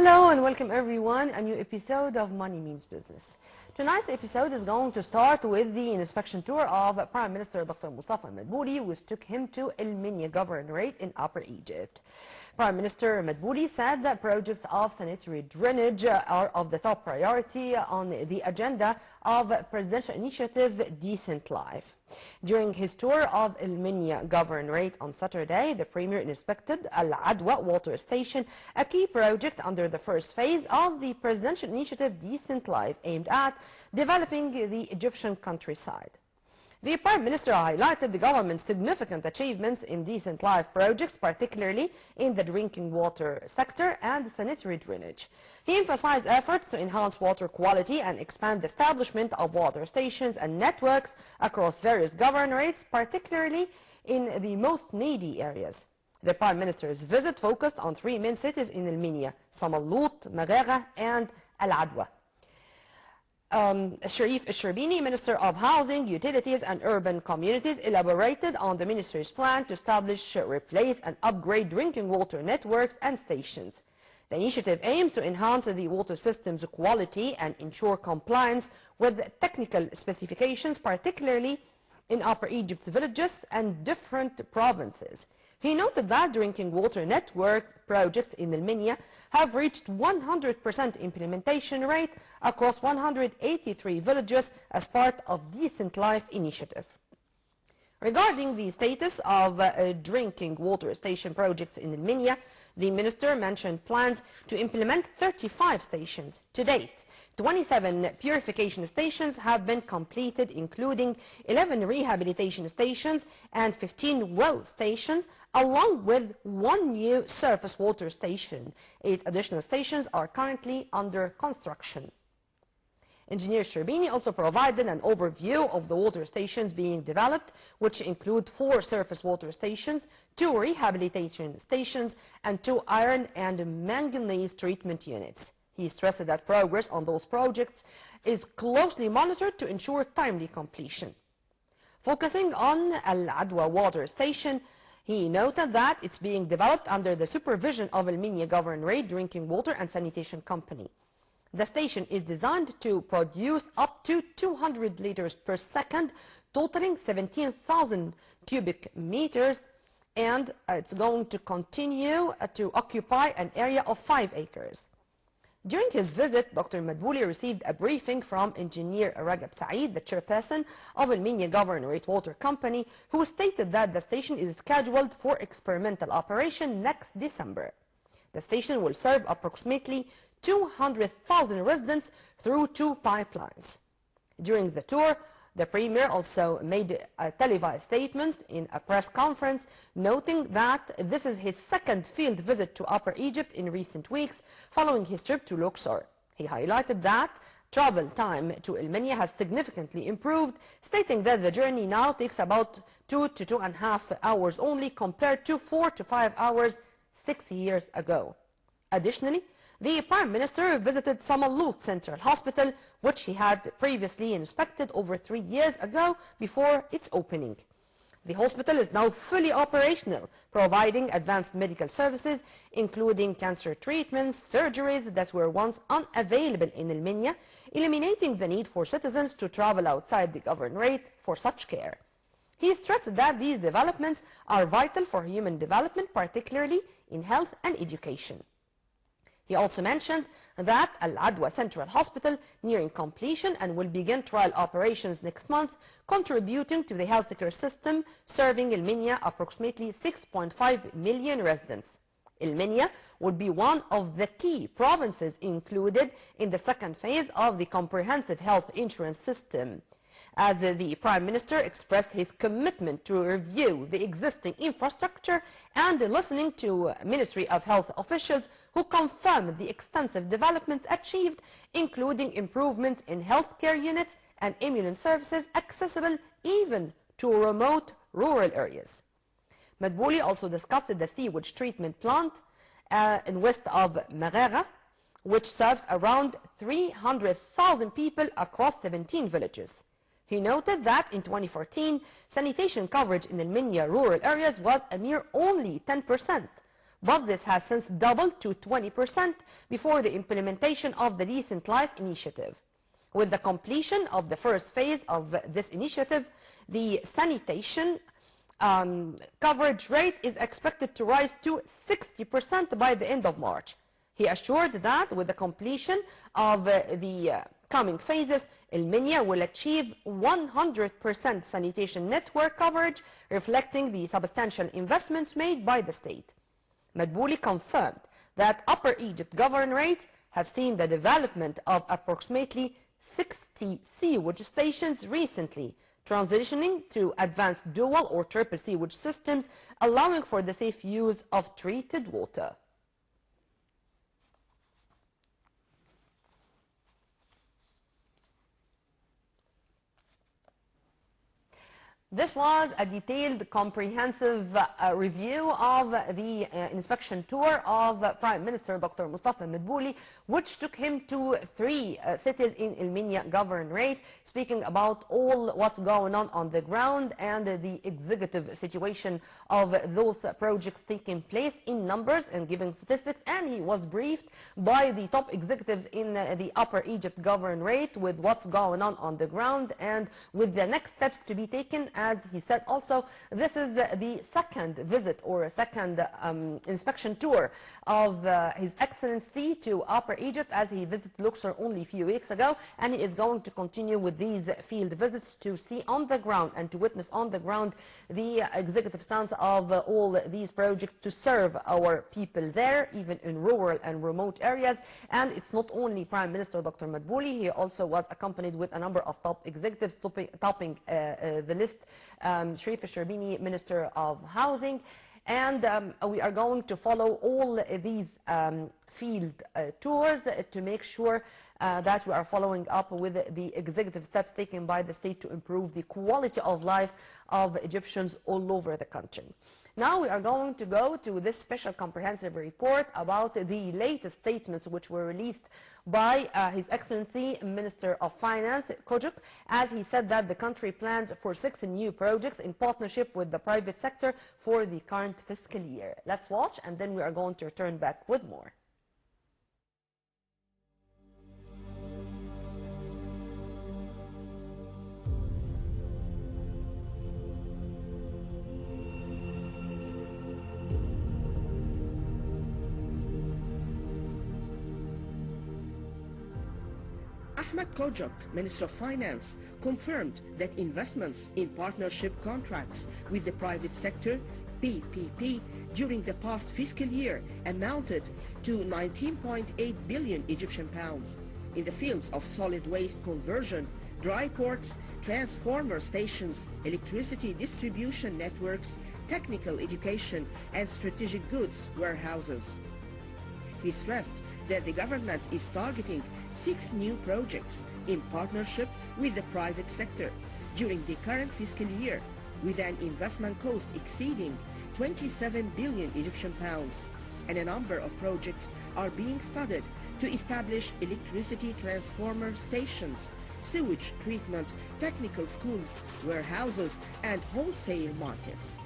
Hello and welcome everyone, a new episode of Money Means Business. Tonight's episode is going to start with the inspection tour of Prime Minister Dr. Mustafa Madbouli, which took him to El Minya Governorate in Upper Egypt. Prime Minister Madbouli said that projects of sanitary drainage are of the top priority on the agenda of Presidential Initiative Decent Life. During his tour of El Minya Governorate on Saturday, the Premier inspected Al Adwa water station, a key project under the first phase of the Presidential Initiative Decent Life aimed at developing the Egyptian countryside. The Prime Minister highlighted the government's significant achievements in decent life projects, particularly in the drinking water sector and sanitary drainage. He emphasized efforts to enhance water quality and expand the establishment of water stations and networks across various governorates, particularly in the most needy areas. The Prime Minister's visit focused on three main cities in El Minya: Samallut, Maghera, and Al Adwa. Sharif Sherbini, Minister of Housing, Utilities and Urban Communities, elaborated on the Ministry's plan to establish, replace and upgrade drinking water networks and stations. The initiative aims to enhance the water system's quality and ensure compliance with technical specifications, particularly in Upper Egypt's villages and different provinces. He noted that drinking water network projects in El Minya have reached 100% implementation rate across 183 villages as part of Decent Life initiative. Regarding the status of drinking water station projects in El Minya, the minister mentioned plans to implement 35 stations. To date, 27 purification stations have been completed, including 11 rehabilitation stations and 15 well stations, along with one new surface water station. 8 additional stations are currently under construction. Engineer Sherbini also provided an overview of the water stations being developed, which include 4 surface water stations, 2 rehabilitation stations, and 2 iron and manganese treatment units. He stressed that progress on those projects is closely monitored to ensure timely completion. Focusing on Al Adwa water station, he noted that it's being developed under the supervision of El Minya Governorate Drinking Water and Sanitation Company. The station is designed to produce up to 200 liters per second, totaling 17,000 cubic meters, and it's going to continue to occupy an area of 5 acres. During his visit, Dr. Madbouli received a briefing from Engineer Ragab Saeed, the chairperson of El Minya Governorate Water Company, who stated that the station is scheduled for experimental operation next December. The station will serve approximately 200,000 residents through 2 pipelines. During the tour, the Premier also made televised statements in a press conference, noting that this is his second field visit to Upper Egypt in recent weeks, following his trip to Luxor. He highlighted that travel time to El Minya has significantly improved, stating that the journey now takes about 2 to 2.5 hours only, compared to 4 to 5 hours 6 years ago. Additionally, the Prime Minister visited Samallut Central Hospital, which he had previously inspected over 3 years ago before its opening. The hospital is now fully operational, providing advanced medical services, including cancer treatments, surgeries that were once unavailable in El Minya, eliminating the need for citizens to travel outside the governorate for such care. He stressed that these developments are vital for human development, particularly in health and education. He also mentioned that Al Adwa Central Hospital nearing completion and will begin trial operations next month, contributing to the healthcare system, serving El Minya approximately 6.5 million residents. El Minya would be one of the key provinces included in the second phase of the comprehensive health insurance system, as the Prime Minister expressed his commitment to review the existing infrastructure and listening to Ministry of Health officials who confirmed the extensive developments achieved, including improvements in healthcare units and ambulance services accessible even to remote rural areas. Madbouli also discussed the sewage treatment plant in west of Maghera, which serves around 300,000 people across 17 villages. He noted that in 2014, sanitation coverage in El Minya rural areas was a mere only 10%, but this has since doubled to 20% before the implementation of the Decent Life initiative. With the completion of the first phase of this initiative, the sanitation coverage rate is expected to rise to 60% by the end of March. He assured that with the completion of the coming phases, El-Minya will achieve 100% sanitation network coverage, reflecting the substantial investments made by the state. Madbouli confirmed that Upper Egypt governorates have seen the development of approximately 60 sewage stations recently, transitioning to advanced dual or triple sewage systems, allowing for the safe use of treated water. This was a detailed, comprehensive review of the inspection tour of Prime Minister Dr. Mustafa Madbouli, which took him to 3 cities in El-Minya Governorate, speaking about all what's going on the ground and the executive situation of those projects taking place in numbers and giving statistics. And he was briefed by the top executives in the Upper Egypt Governorate with what's going on the ground and with the next steps to be taken. As he said also, this is the second visit or second inspection tour of His Excellency to Upper Egypt, as he visited Luxor only a few weeks ago, and he is going to continue with these field visits to see on the ground and to witness on the ground the executive stance of all these projects to serve our people there, even in rural and remote areas. And it's not only Prime Minister Dr. Madbouli, he also was accompanied with a number of top executives topping the list. Sharif Sherbini, Minister of Housing, and we are going to follow all these field tours to make sure that we are following up with the executive steps taken by the state to improve the quality of life of Egyptians all over the country. Now we are going to go to this special comprehensive report about the latest statements which were released by His Excellency Minister of Finance, Kojuk, as he said that the country plans for 6 new projects in partnership with the private sector for the current fiscal year. Let's watch, and then we are going to return back with more. Ahmed Kojuk, Minister of Finance, confirmed that investments in partnership contracts with the private sector, PPP, during the past fiscal year amounted to 19.8 billion Egyptian pounds in the fields of solid waste conversion, dry ports, transformer stations, electricity distribution networks, technical education, and strategic goods warehouses. He stressed that the government is targeting 6 new projects in partnership with the private sector during the current fiscal year, with an investment cost exceeding 27 billion Egyptian pounds, and a number of projects are being studied to establish electricity transformer stations, sewage treatment, technical schools, warehouses, and wholesale markets.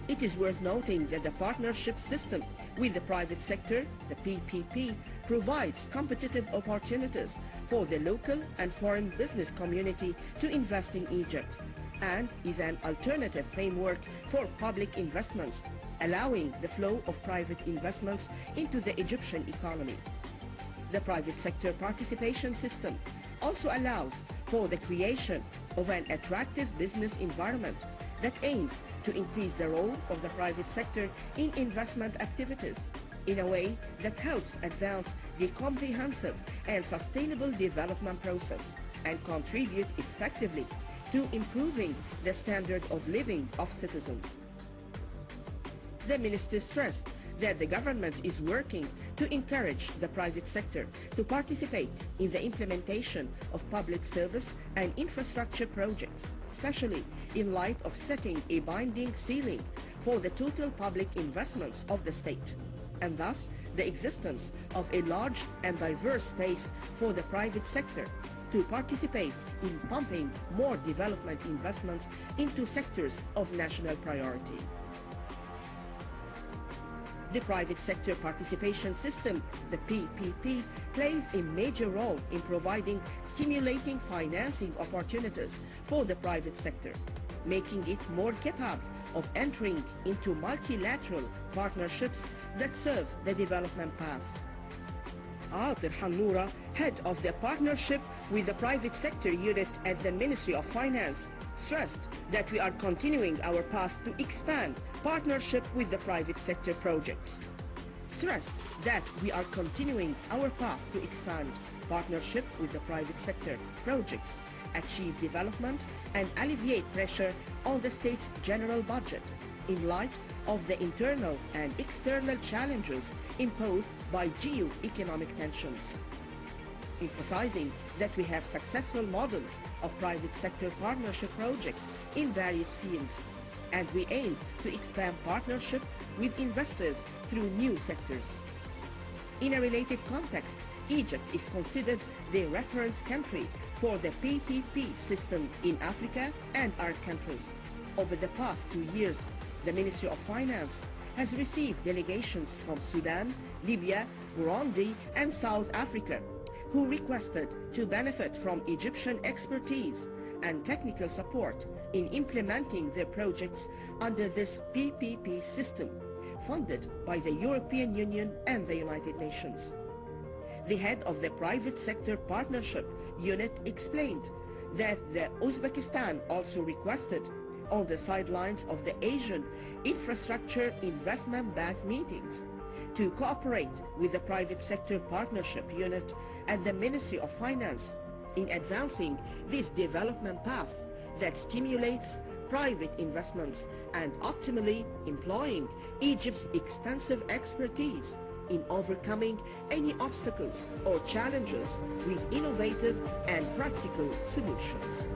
It is worth noting that the partnership system with the private sector, the PPP, provides competitive opportunities for the local and foreign business community to invest in Egypt, and is an alternative framework for public investments, allowing the flow of private investments into the Egyptian economy. The private sector participation system also allows for the creation of an attractive business environment that aims to increase the role of the private sector in investment activities in a way that helps advance the comprehensive and sustainable development process and contribute effectively to improving the standard of living of citizens. The minister stressed that the government is working to encourage the private sector to participate in the implementation of public service and infrastructure projects, especially in light of setting a binding ceiling for the total public investments of the state, and thus the existence of a large and diverse space for the private sector to participate in pumping more development investments into sectors of national priority. The private sector participation system, the PPP, plays a major role in providing stimulating financing opportunities for the private sector, making it more capable of entering into multilateral partnerships that serve the development path. Atir Hannoura, head of the partnership with the private sector unit at the Ministry of Finance, stressed that we are continuing our path to expand partnership with the private sector projects. Stressed that we are continuing our path to expand partnership with the private sector projects, achieve development and alleviate pressure on the state's general budget in light of the internal and external challenges imposed by geo-economic tensions. Emphasizing that we have successful models of private sector partnership projects in various fields, and we aim to expand partnership with investors through new sectors. In a related context, Egypt is considered the reference country for the PPP system in Africa and Arab countries. Over the past 2 years, the Ministry of Finance has received delegations from Sudan, Libya, Burundi, and South Africa, who requested to benefit from Egyptian expertise and technical support in implementing their projects under this PPP system, funded by the European Union and the United Nations. The head of the private sector partnership unit explained that Uzbekistan also requested, on the sidelines of the Asian Infrastructure Investment Bank meetings, to cooperate with the private sector partnership unit at the Ministry of Finance in advancing this development path that stimulates private investments and optimally employing Egypt's extensive expertise in overcoming any obstacles or challenges with innovative and practical solutions.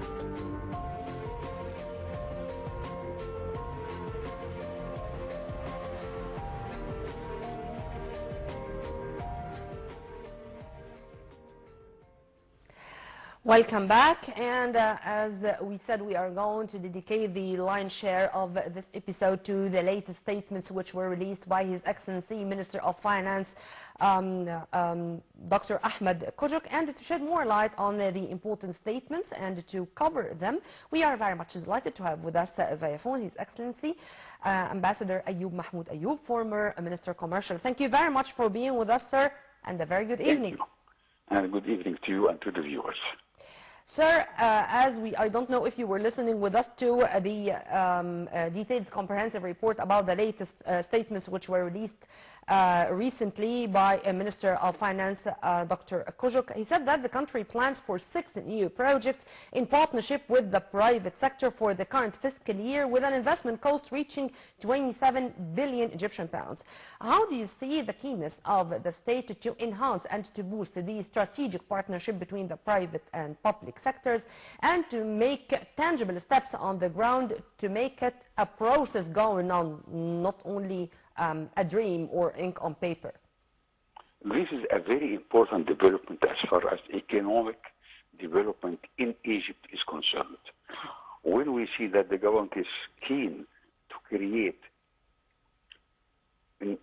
Welcome back, and as we said, we are going to dedicate the lion's share of this episode to the latest statements which were released by His Excellency Minister of Finance, Dr. Ahmed Kujuk, and to shed more light on the important statements and to cover them. We are very much delighted to have with us via phone His Excellency Ambassador Ayoub Mahmoud Ayoub, former Minister of Commercial. Thank you very much for being with us, sir, and a very good evening. Thank you. And good evening to you and to the viewers. Sir, I don't know if you were listening with us to the detailed comprehensive report about the latest statements which were released recently by Minister of Finance, Dr. Kujuk. He said that the country plans for 6 new projects in partnership with the private sector for the current fiscal year, with an investment cost reaching 27 billion Egyptian pounds. How do you see the keenness of the state to enhance and to boost the strategic partnership between the private and public sectors, and to make tangible steps on the ground to make it a process going on, not only a dream or ink on paper? This is a very important development as far as economic development in Egypt is concerned. When we see that the government is keen to create an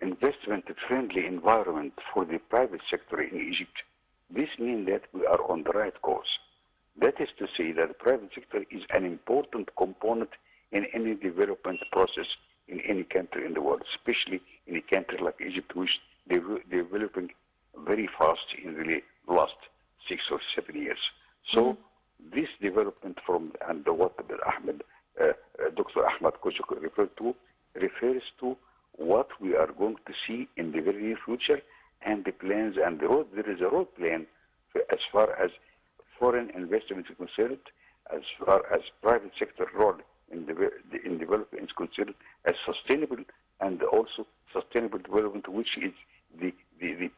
investment-friendly environment for the private sector in Egypt, this means that we are on the right course. That is to say that the private sector is an important component in any development process in any country in the world, especially in a country like Egypt, which they're developing very fast in the last 6 or 7 years. So this development and what Dr. Ahmed Kujuk referred to refers to what we are going to see in the very near future, and the plans and the road. There is a road plan as far as foreign investment is concerned, as far as private sector role in development is concerned, as sustainable and also sustainable development, which is the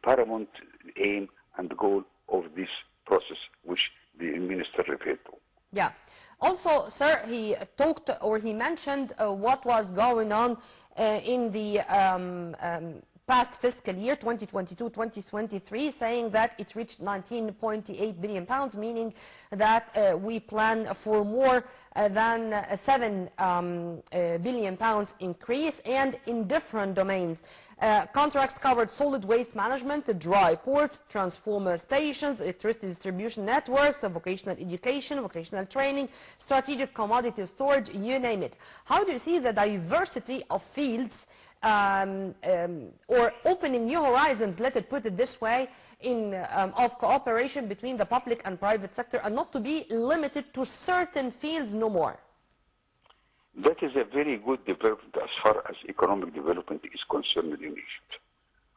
paramount aim and goal of this process, which the minister referred to. Yeah. Also, sir, he talked or he mentioned what was going on in the past fiscal year 2022-2023, saying that it reached 19.8 billion pounds, meaning that we plan for more than £7 billion increase, and in different domains. Contracts covered solid waste management, dry ports, transformer stations, electricity distribution networks, vocational education, vocational training, strategic commodity storage, you name it. How do you see the diversity of fields or opening new horizons, let it put it this way, of cooperation between the public and private sector, and not to be limited to certain fields no more? That is a very good development as far as economic development is concerned in Egypt.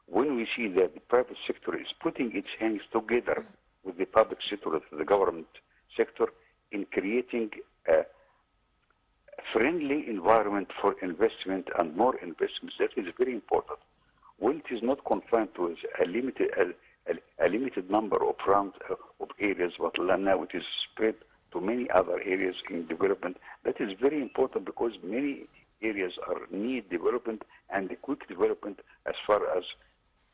When we see that the private sector is putting its hands together with the public sector, with the government sector, in creating a friendly environment for investment and more investments, that is very important. When it is not confined to a limited number of areas, but now it is spread to many other areas in development. That is very important because many areas need development, and the quick development as far as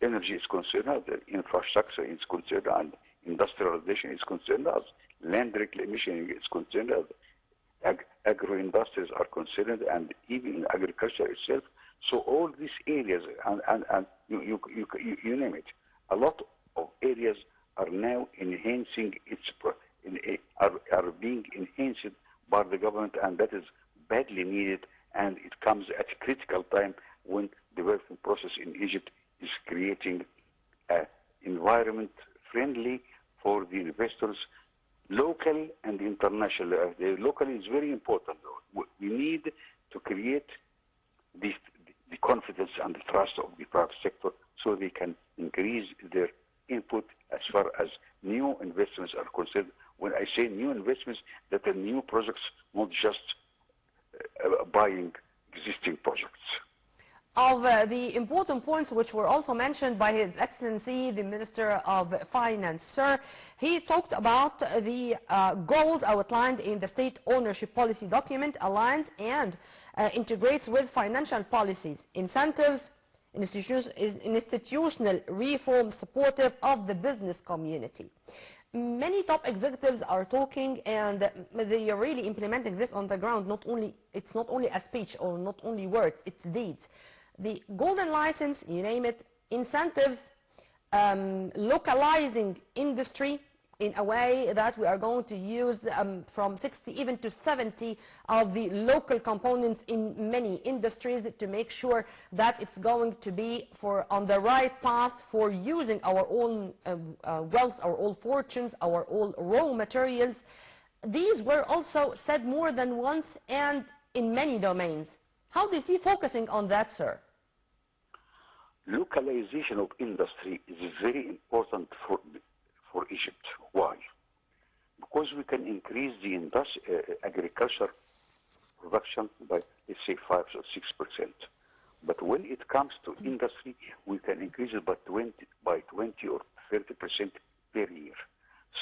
energy is concerned, infrastructure is concerned, and industrialization is concerned, as land reclamation is concerned, as agro-industries are concerned, and even in agriculture itself. So all these areas, and you name it, a lot of areas are now enhancing are being enhanced by the government, and that is badly needed, and it comes at a critical time when the development process in Egypt is creating an environment friendly for the investors, local and international. The local is very important. We need to create the confidence and the trust of the private sector so they can increase their input as far as new investments are concerned. When I say new investments, that are new projects, not just buying existing projects. Of the important points which were also mentioned by His Excellency, the Minister of Finance, sir, he talked about the goals outlined in the State Ownership Policy document, aligns and integrates with financial policies, incentives, institutional reform supportive of the business community. Many top executives are talking, and they are really implementing this on the ground. It's not only a speech or not only words, it's deeds. The golden license, you name it, incentives, localizing industry in a way that we are going to use from 60 even to 70 of the local components in many industries to make sure that it's going to be on the right path for using our own wealth, our own fortunes, our own raw materials. These were also said more than once and in many domains. How do you see focusing on that, sir? Localization of industry is very important for Egypt. Why? Because we can increase the agriculture production by, let's say, 5 or 6%. But when it comes to industry, we can increase it by 20 or 30% per year.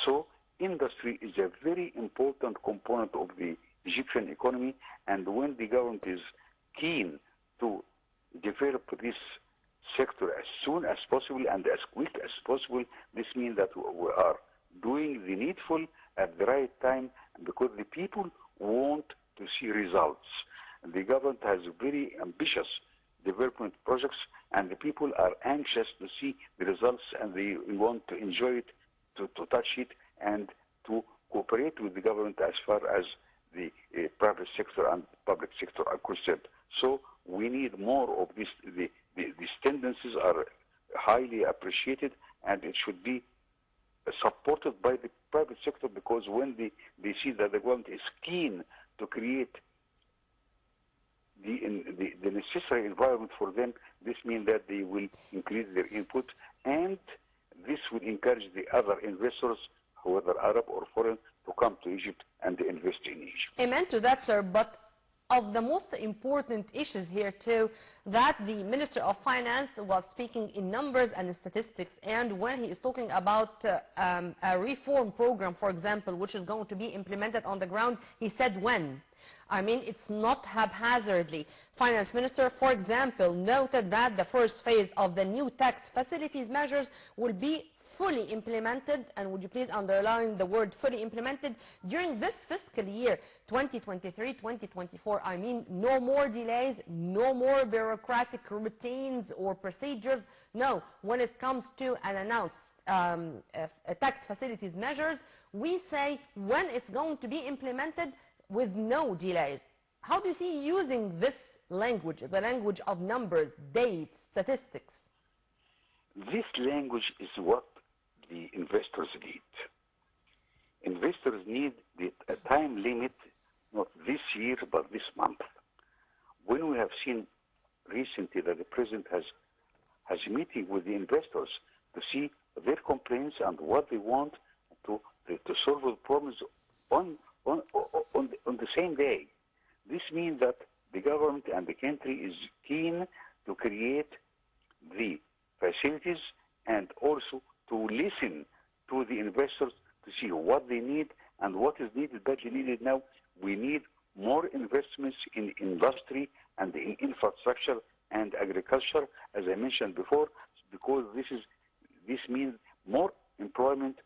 So industry is a very important component of the Egyptian economy, and when the government is keen to develop this sector as soon as possible and as quick as possible, this means that we are doing the needful at the right time, because the people want to see results. The government has very ambitious development projects, and the people are anxious to see the results, and they want to enjoy it, to touch it, and to cooperate with the government as far as the private sector and public sector are concerned. So we need more of this. These tendencies are highly appreciated, and it should be supported by the private sector, because when they see that the government is keen to create the necessary environment for them, this means that they will increase their input, and this will encourage the other investors, whether Arab or foreign, to come to Egypt and invest in Egypt. Amen to that, sir. But of the most important issues here too, that the Minister of Finance was speaking in numbers and statistics, and when he is talking about a reform program, for example, which is going to be implemented on the ground, he said when. I mean, it's not haphazardly. Finance Minister, for example, noted that the first phase of the new tax facilities measures will be fully implemented, and would you please underline the word fully implemented, during this fiscal year 2023-2024? I mean, no more delays, no more bureaucratic routines or procedures. No, when it comes to an announced tax facilities measures, we say when it's going to be implemented with no delays. How do you see using this language, the language of numbers, dates, statistics? This language is what the investors need. Investors need a time limit, not this year, but this month. When we have seen recently that the President has a meeting with the investors to see their complaints and what they want to solve the problems on the same day. This means that the government and the country is keen to create the facilities and also to listen to the investors to see what they need and what is needed, badly needed now. We need more investments in industry and in infrastructure and agriculture, as I mentioned before, because this means more employment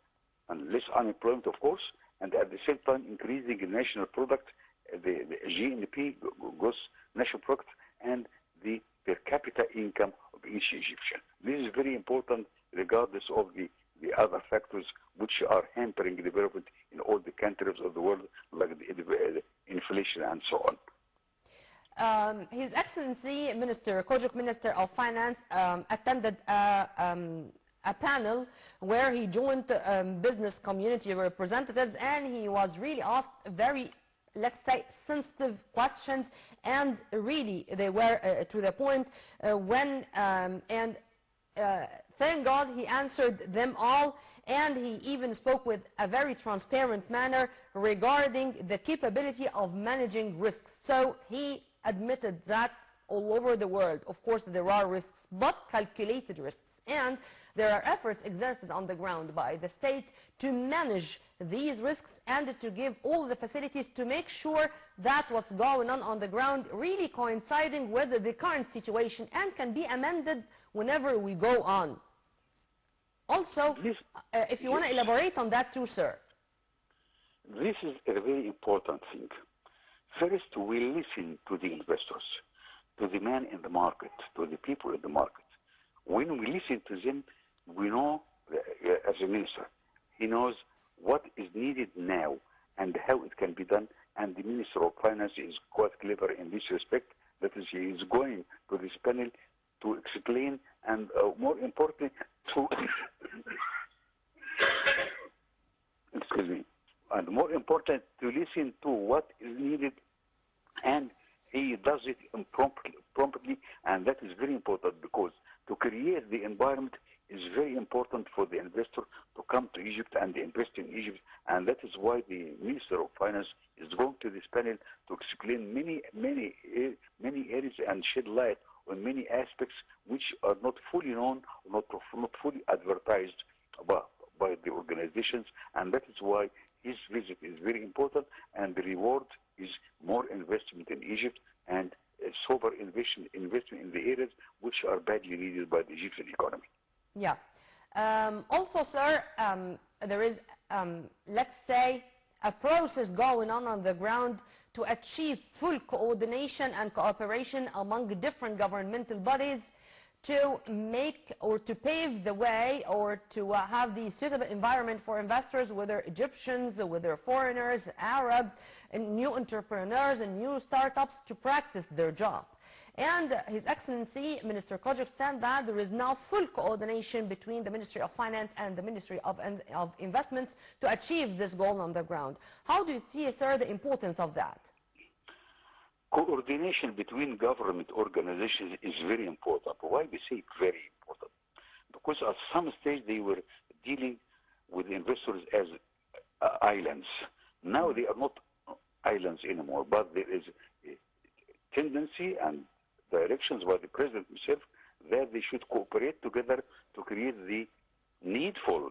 and less unemployment, of course, and at the same time increasing the national product, the GNP, gross national product, and the per capita income of each Egyptian. This is very important regardless of the other factors which are hampering development in all the countries of the world, like the inflation and so on. His Excellency Minister Kojuk, Minister of Finance, attended a panel where he joined business community representatives, and he was really asked very, let's say, sensitive questions, and really they were to the point thank God he answered them all, and he even spoke with a very transparent manner regarding the capability of managing risks. So he admitted that all over the world, of course, there are risks, but calculated risks. And there are efforts exerted on the ground by the state to manage these risks and to give all the facilities to make sure that what's going on the ground really coinciding with the current situation and can be amended whenever we go on. Also, if you want to elaborate on that too, sir. This is a very important thing. First, we listen to the investors, to the man in the market, to the people in the market. When we listen to them, we know, as a minister, he knows what is needed now and how it can be done, and the Minister of Finance is quite clever in this respect. That is, he is going to this panel to explain and, more importantly, to excuse me, and more important, to listen to what is needed, and he does it promptly, and that is very important, because to create the environment is very important for the investor to come to Egypt and invest in Egypt, and that is why the Minister of Finance is going to this panel to explain many areas and shed light on many aspects which are not fully known, not fully advertised by the organizations, and that is why his visit is very important, and the reward is more investment in Egypt and sober investment in the areas which are badly needed by the Egyptian economy. Yeah. Also, sir, there is, let's say, a process going on the ground to achieve full coordination and cooperation among different governmental bodies to make or to pave the way or to have the suitable environment for investors, whether Egyptians, whether foreigners, Arabs, and new entrepreneurs and new startups to practice their job. And His Excellency Minister Kojuk said that there is now full coordination between the Ministry of Finance and the Ministry of Investments to achieve this goal on the ground. How do you see, sir, the importance of that? Coordination between government organizations is very important. Why we say very important? Because at some stage they were dealing with investors as islands. Now they are not islands anymore, but there is a tendency and directions by the President himself that they should cooperate together to create the needful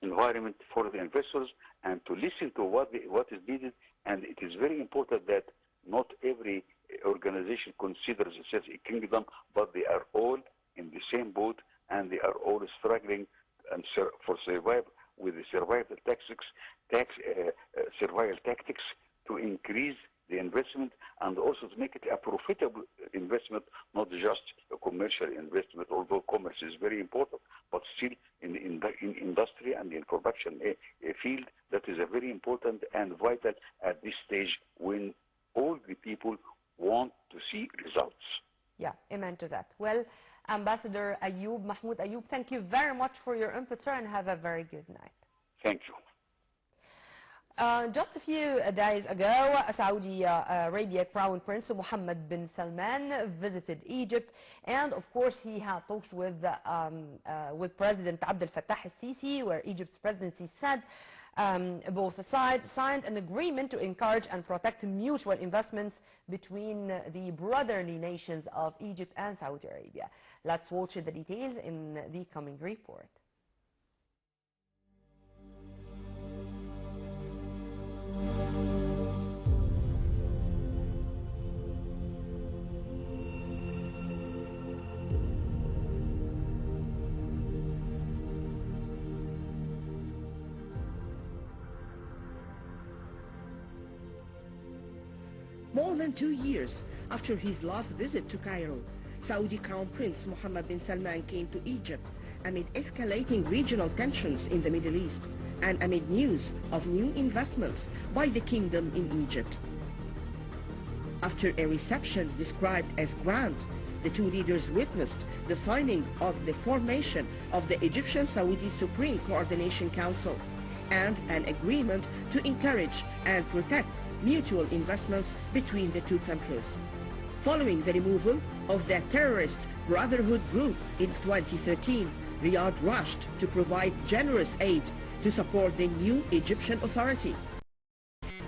environment for the investors and to listen to what is needed. And it is very important that not every organization considers itself a kingdom, but they are all in the same boat and they are all struggling a profitable investment, not just a commercial investment, although commerce is very important, but still in industry and in production field, that is a very important and vital at this stage when all the people want to see results. Yeah, amen to that. Well, Ambassador Ayoub, Mahmoud Ayoub, thank you very much for your input, sir, and have a very good night. Thank you. Just a few days ago, Saudi Arabia Crown Prince Mohammed bin Salman visited Egypt, and of course he had talks with President Abdel Fattah al-Sisi, where Egypt's presidency said both sides signed an agreement to encourage and protect mutual investments between the brotherly nations of Egypt and Saudi Arabia. Let's watch the details in the coming report. More than 2 years after his last visit to Cairo, Saudi Crown Prince Mohammed bin Salman came to Egypt amid escalating regional tensions in the Middle East and amid news of new investments by the kingdom in Egypt. After a reception described as grand, the two leaders witnessed the signing of the formation of the Egyptian-Saudi Supreme Coordination Council and an agreement to encourage and protect mutual investments between the two countries. Following the removal of the terrorist Brotherhood group in 2013, Riyadh rushed to provide generous aid to support the new Egyptian authority.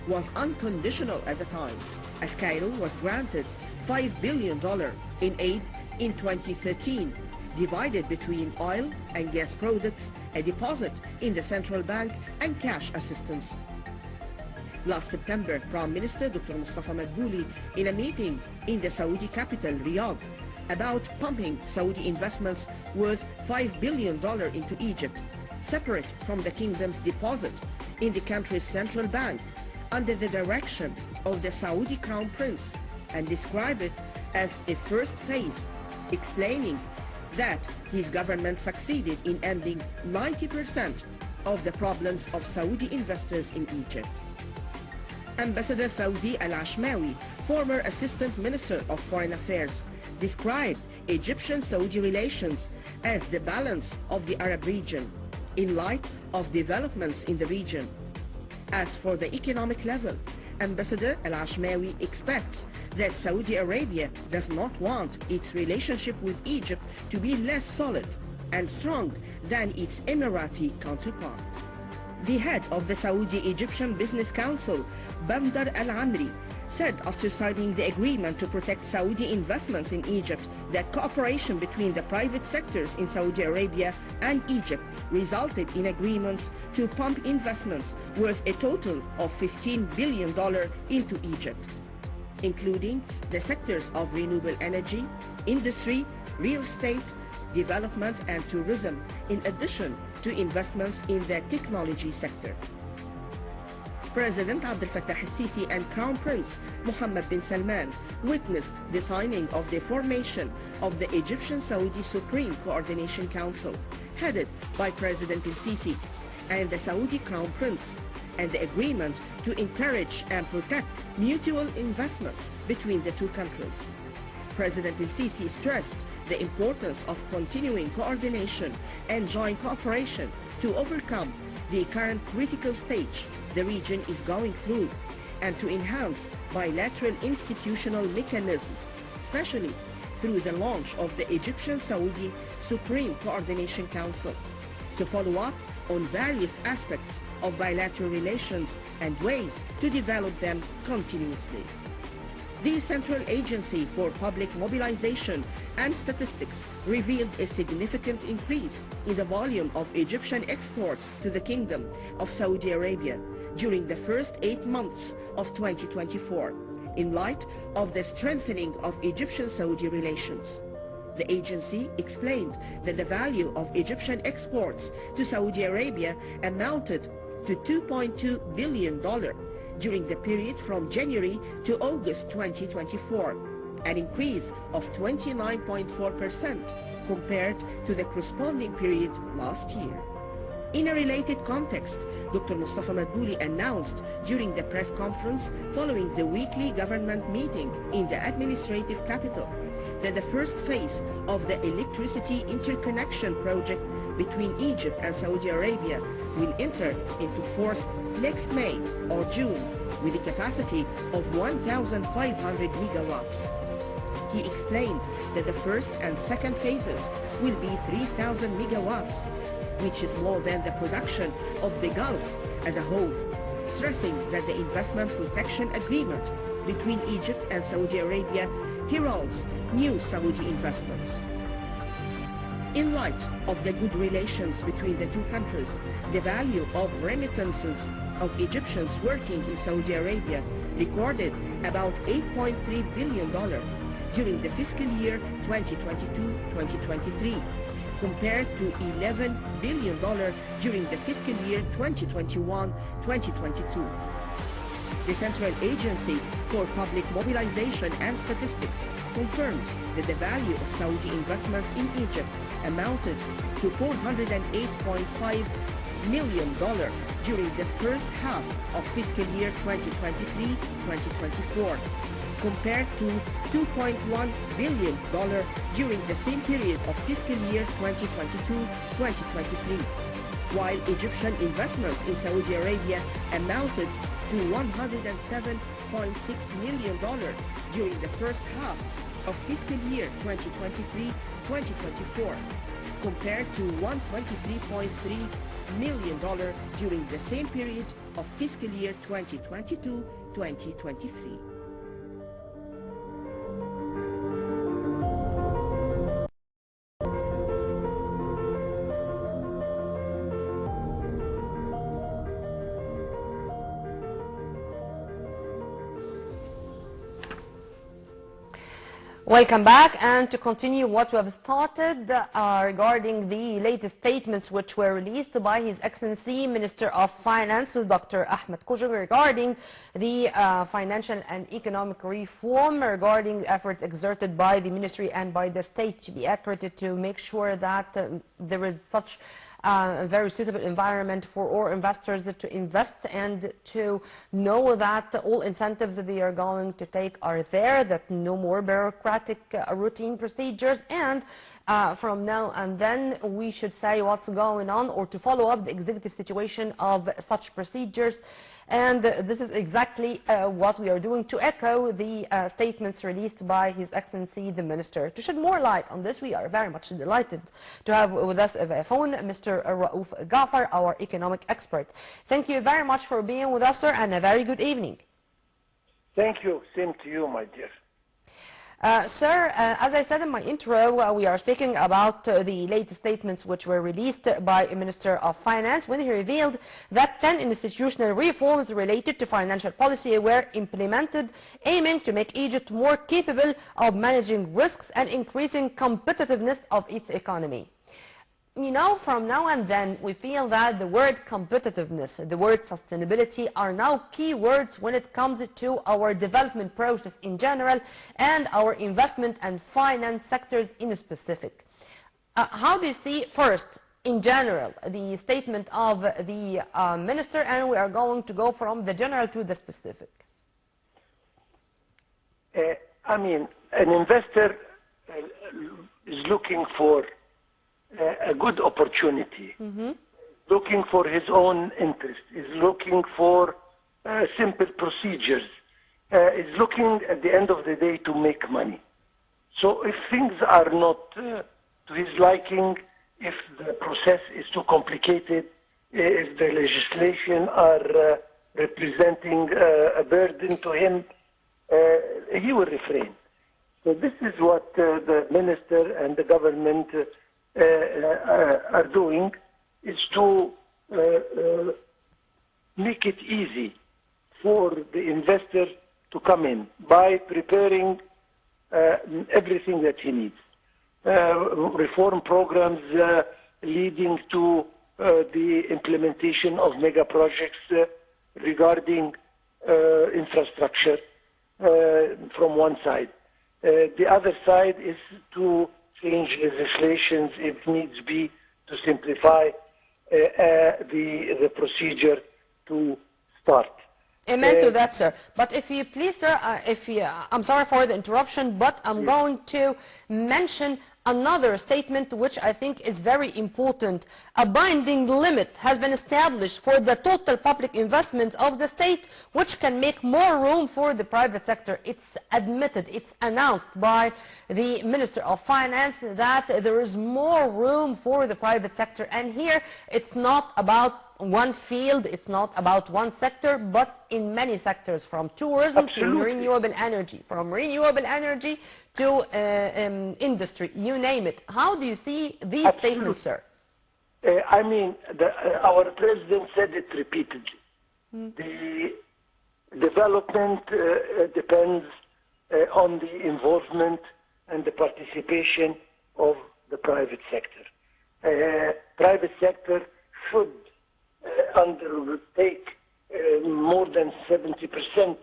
Was unconditional at the time, as Cairo was granted $5 billion in aid in 2013, divided between oil and gas products, a deposit in the central bank, and cash assistance. Last September, Prime Minister Dr. Mustafa Madbouli, in a meeting in the Saudi capital, Riyadh, about pumping Saudi investments worth $5 billion into Egypt, separate from the kingdom's deposit in the country's central bank, under the direction of the Saudi Crown Prince, and described it as a first phase, explaining that his government succeeded in ending 90% of the problems of Saudi investors in Egypt. Ambassador Fawzi Al-Ashmawi, former Assistant Minister of Foreign Affairs, described Egyptian-Saudi relations as the balance of the Arab region, in light of developments in the region. As for the economic level, Ambassador Al-Ashmawi expects that Saudi Arabia does not want its relationship with Egypt to be less solid and strong than its Emirati counterpart. The head of the Saudi-Egyptian Business Council, Bandar Al-Amri, said after signing the agreement to protect Saudi investments in Egypt that cooperation between the private sectors in Saudi Arabia and Egypt resulted in agreements to pump investments worth a total of $15 billion into Egypt, including the sectors of renewable energy, industry, real estate, development and tourism, in addition to investments in the technology sector. President Abdel Fattah al-Sisi and Crown Prince Mohammed bin Salman witnessed the signing of the formation of the Egyptian-Saudi Supreme Coordination Council, headed by President al-Sisi and the Saudi Crown Prince, and the agreement to encourage and protect mutual investments between the two countries. President al-Sisi stressed the importance of continuing coordination and joint cooperation to overcome the current critical stage the region is going through and to enhance bilateral institutional mechanisms, especially through the launch of the Egyptian-Saudi Supreme Coordination Council, to follow up on various aspects of bilateral relations and ways to develop them continuously. The Central Agency for Public Mobilization and Statistics revealed a significant increase in the volume of Egyptian exports to the Kingdom of Saudi Arabia during the first 8 months of 2024, in light of the strengthening of Egyptian-Saudi relations. The agency explained that the value of Egyptian exports to Saudi Arabia amounted to $2.2 billion during the period from January to August 2024, an increase of 29.4% compared to the corresponding period last year. In a related context, Dr. Mustafa Madbouli announced during the press conference following the weekly government meeting in the administrative capital that the first phase of the electricity interconnection project between Egypt and Saudi Arabia will enter into force next May or June with a capacity of 1,500 megawatts. He explained that the first and second phases will be 3,000 megawatts, which is more than the production of the Gulf as a whole, stressing that the investment protection agreement between Egypt and Saudi Arabia heralds new Saudi investments. In light of the good relations between the two countries, the value of remittances of Egyptians working in Saudi Arabia recorded about $8.3 billion during the fiscal year 2022-2023, compared to $11 billion during the fiscal year 2021-2022. The Central Agency for Public Mobilization and Statistics confirmed that the value of Saudi investments in Egypt amounted to $408.5 million during the first half of fiscal year 2023-2024, compared to $2.1 billion during the same period of fiscal year 2022-2023, while Egyptian investments in Saudi Arabia amounted to $107.6 million during the first half of fiscal year 2023-2024, compared to $123.3 million during the same period of fiscal year 2022-2023. Welcome back, and to continue what we have started regarding the latest statements which were released by His Excellency Minister of Finance, Dr. Ahmed Kushag, regarding the financial and economic reform, regarding efforts exerted by the ministry and by the state to be accurate to make sure that there is such a very suitable environment for all investors to invest, and to know that all incentives that they are going to take are there, that no more bureaucratic routine procedures, and from now and then we should say what's going on, or to follow up the executive situation of such procedures. And this is exactly what we are doing, to echo the statements released by His Excellency the Minister. To shed more light on this, we are very much delighted to have with us via phone Mr. Raouf Ghaffar, our economic expert. Thank you very much for being with us, sir, and a very good evening. Thank you. Same to you, my dear. Sir, as I said in my intro, we are speaking about the latest statements which were released by Minister of Finance, when he revealed that 10 institutional reforms related to financial policy were implemented, aiming to make Egypt more capable of managing risks and increasing competitiveness of its economy. You know, from now and then, we feel that the word competitiveness, the word sustainability are now key words when it comes to our development process in general and our investment and finance sectors in specific. How do you see, first, in general, the statement of the Minister, and we are going to go from the general to the specific? I mean, an investor is looking for a good opportunity, looking for his own interest, is looking for simple procedures, is looking at the end of the day to make money. So if things are not to his liking, if the process is too complicated, if the legislation are representing a burden to him, he will refrain. So this is what the minister and the government are doing, is to make it easy for the investor to come in by preparing everything that he needs. Reform programs leading to the implementation of mega projects regarding infrastructure from one side. The other side is to change legislations if needs be to simplify the procedure to start. Amen to that, sir. But if you please, sir, I'm sorry for the interruption, but I'm going to mention another statement which I think is very important. A binding limit has been established for the total public investments of the state, which can make more room for the private sector. It's admitted, it's announced by the Minister of Finance that there is more room for the private sector. And here it's not about one field, it's not about one sector, but in many sectors, from tourism to renewable energy, to industry, you name it. How do you see these statements, sir? I mean, our president said it repeatedly. The development depends on the involvement and the participation of the private sector. Private sector should undertake more than 70%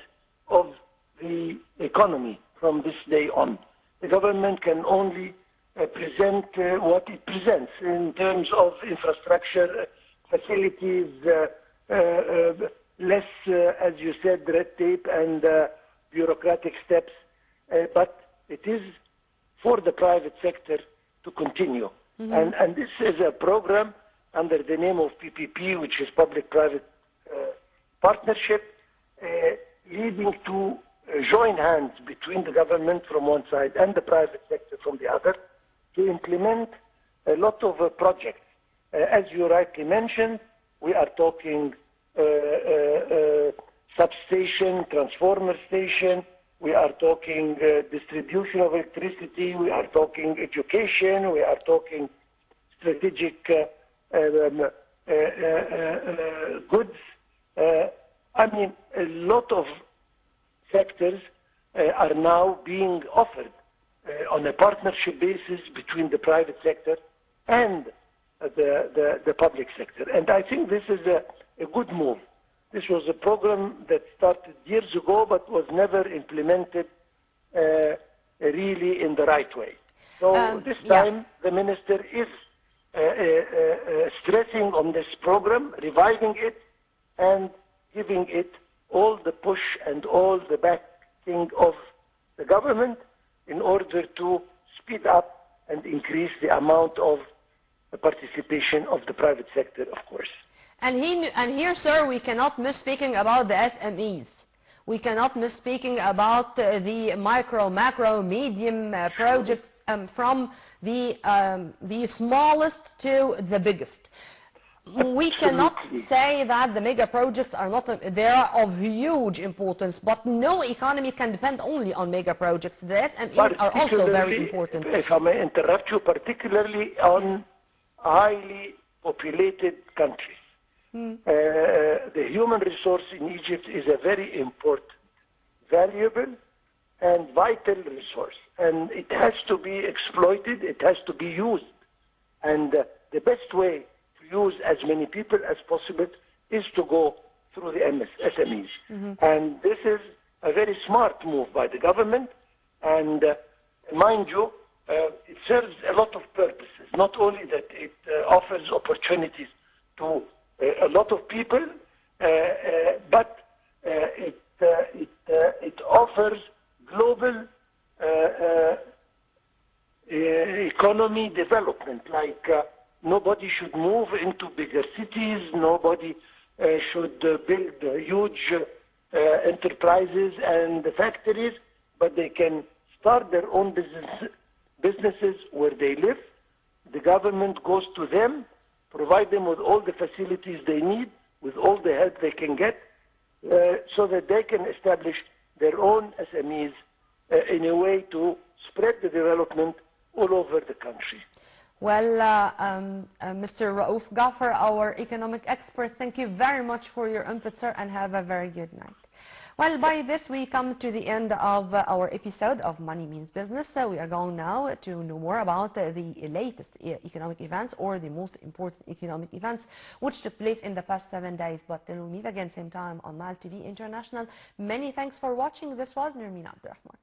of the economy from this day on. The government can only present what it presents in terms of infrastructure, facilities, less, as you said, red tape and bureaucratic steps, but it is for the private sector to continue. And this is a program under the name of PPP, which is public-private partnership, leading to join hands between the government from one side and the private sector from the other to implement a lot of projects. As you rightly mentioned, we are talking substation, transformer station, we are talking distribution of electricity, we are talking education, we are talking strategic goods. I mean, a lot of sectors are now being offered on a partnership basis between the private sector and the public sector. And I think this is a good move. This was a program that started years ago but was never implemented really in the right way. So this time the minister is stressing on this program, reviving it, and giving it all the push and all the backing of the government in order to speed up and increase the amount of the participation of the private sector, of course. And here, sir, we cannot miss speaking about the SMEs. We cannot miss speaking about the micro, macro, medium projects from the smallest to the biggest. We cannot say that the mega projects are not, they are of huge importance, but no economy can depend only on mega projects. The SMEs are also very important. If I may interrupt you, particularly on highly populated countries. The human resource in Egypt is a very important, valuable, and vital resource. And it has to be exploited, it has to be used. And the best way to use as many people as possible is to go through the SMEs. And this is a very smart move by the government. And mind you, it serves a lot of purposes. Not only that it offers opportunities to a lot of people, but it offers global economy development. Like nobody should move into bigger cities, nobody should build huge enterprises and factories, but they can start their own businesses where they live. The government goes to them, provide them with all the facilities they need, with all the help they can get, so that they can establish their own SMEs in a way to spread the development all over the country. Well, Mr. Raouf Ghaffar, our economic expert, thank you very much for your input, sir, and have a very good night. Well, by this we come to the end of our episode of Money Means Business. So we are going now to know more about the latest economic events, or the most important economic events which took place in the past 7 days. But till we meet again same time on Nile TV International, many thanks for watching. This was Nermeen Abdurrahman.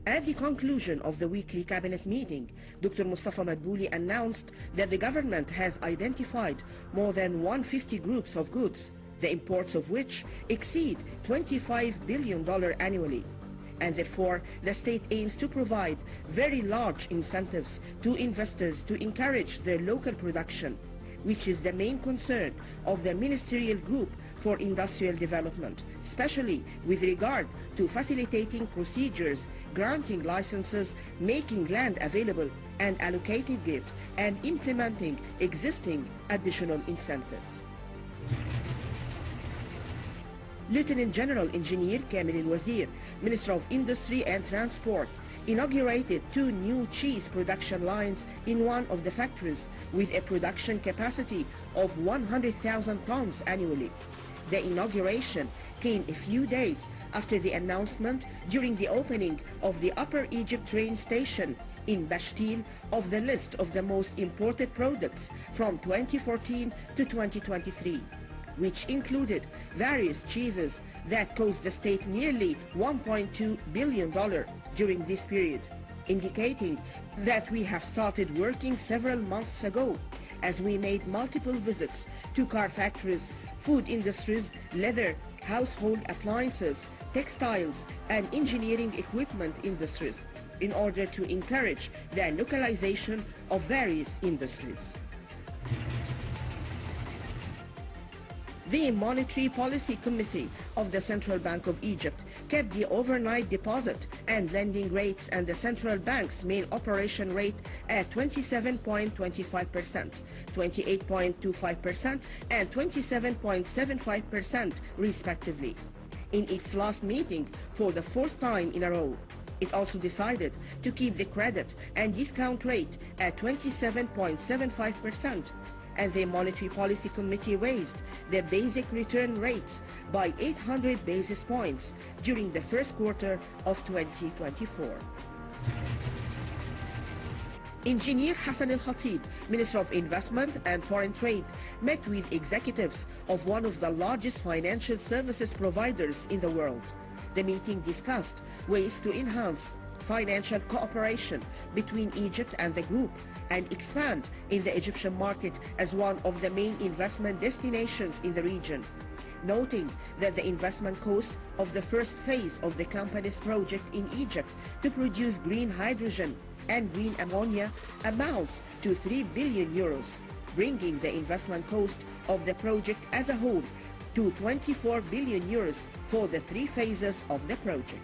At the conclusion of the weekly cabinet meeting, Dr. Mustafa Madbouli announced that the government has identified more than 150 groups of goods, the imports of which exceed $25 billion annually. And therefore, the state aims to provide very large incentives to investors to encourage their local production, which is the main concern of the Ministerial Group for Industrial Development, especially with regard to facilitating procedures, granting licenses, making land available and allocating it, and implementing existing additional incentives. Lieutenant General Engineer Kamil Al-Wazir, Minister of Industry and Transport, inaugurated 2 new cheese production lines in one of the factories with a production capacity of 100,000 tons annually. The inauguration came a few days after the announcement during the opening of the Upper Egypt train station in Bashtil of the list of the most imported products from 2014 to 2023. Which included various cheeses that cost the state nearly $1.2 billion during this period, indicating that we have started working several months ago as we made multiple visits to car factories, food industries, leather, household appliances, textiles and engineering equipment industries in order to encourage the localization of various industries. The Monetary Policy Committee of the Central Bank of Egypt kept the overnight deposit and lending rates and the central bank's main operation rate at 27.25%, 28.25% and 27.75% respectively. In its last meeting for the 4th time in a row, it also decided to keep the credit and discount rate at 27.75%. And the Monetary Policy Committee raised the basic return rates by 800 basis points during the first quarter of 2024. Engineer Hassan Al-Khatib, Minister of Investment and Foreign Trade, met with executives of one of the largest financial services providers in the world. The meeting discussed ways to enhance financial cooperation between Egypt and the group and expand in the Egyptian market as one of the main investment destinations in the region, noting that the investment cost of the first phase of the company's project in Egypt to produce green hydrogen and green ammonia amounts to 3 billion euros, bringing the investment cost of the project as a whole to 24 billion euros for the 3 phases of the project.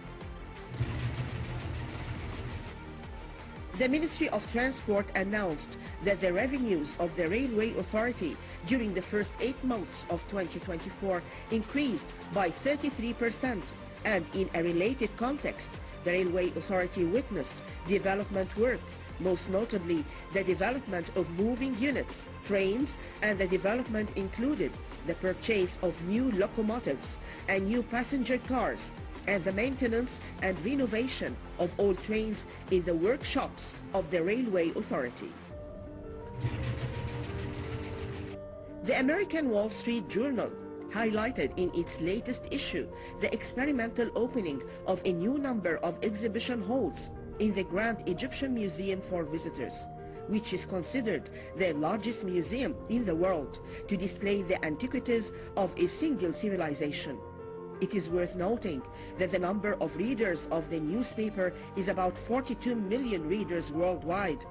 The Ministry of Transport announced that the revenues of the Railway Authority during the first 8 months of 2024 increased by 33%, and in a related context, the Railway Authority witnessed development work, most notably the development of moving units, trains, and the development included the purchase of new locomotives and new passenger cars, and the maintenance and renovation of old trains in the workshops of the Railway Authority. The American Wall Street Journal highlighted in its latest issue the experimental opening of a new number of exhibition halls in the Grand Egyptian Museum for Visitors, which is considered the largest museum in the world to display the antiquities of a single civilization. It is worth noting that the number of readers of the newspaper is about 42 million readers worldwide,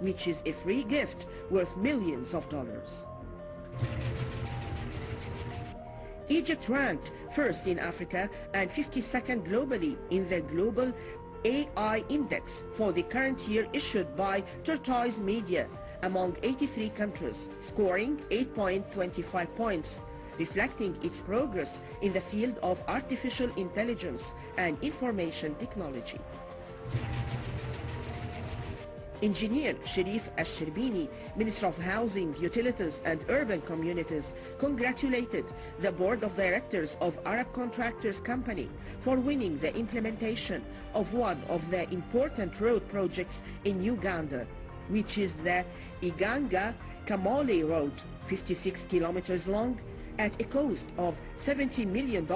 which is a free gift worth millions of dollars. Egypt ranked first in Africa and 52nd globally in the Global AI Index for the current year issued by Tortoise Media among 83 countries, scoring 8.25 points, reflecting its progress in the field of artificial intelligence and information technology. Engineer Sherif Al-Sherbini, Minister of Housing, Utilities and Urban Communities, congratulated the Board of Directors of Arab Contractors Company for winning the implementation of one of the important road projects in Uganda, which is the Iganga-Kamole Road, 56 kilometers long, at a cost of $70 million,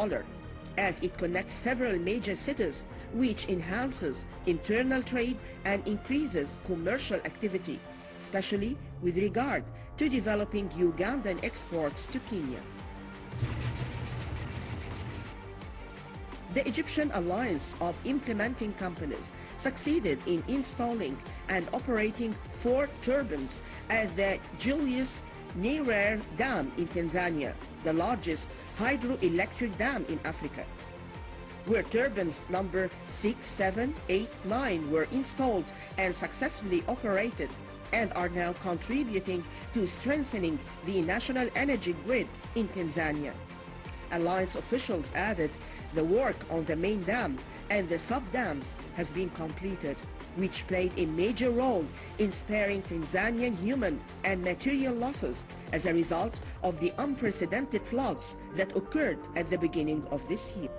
as it connects several major cities, which enhances internal trade and increases commercial activity, especially with regard to developing Ugandan exports to Kenya. The Egyptian Alliance of Implementing Companies succeeded in installing and operating 4 turbines at the Julius Nyerere Dam in Tanzania, the largest hydroelectric dam in Africa, where turbines number 6, 7, 8, 9 were installed and successfully operated and are now contributing to strengthening the national energy grid in Tanzania. Alliance officials added the work on the main dam and the sub-dams has been completed, which played a major role in sparing Tanzanian human and material losses as a result of the unprecedented floods that occurred at the beginning of this year.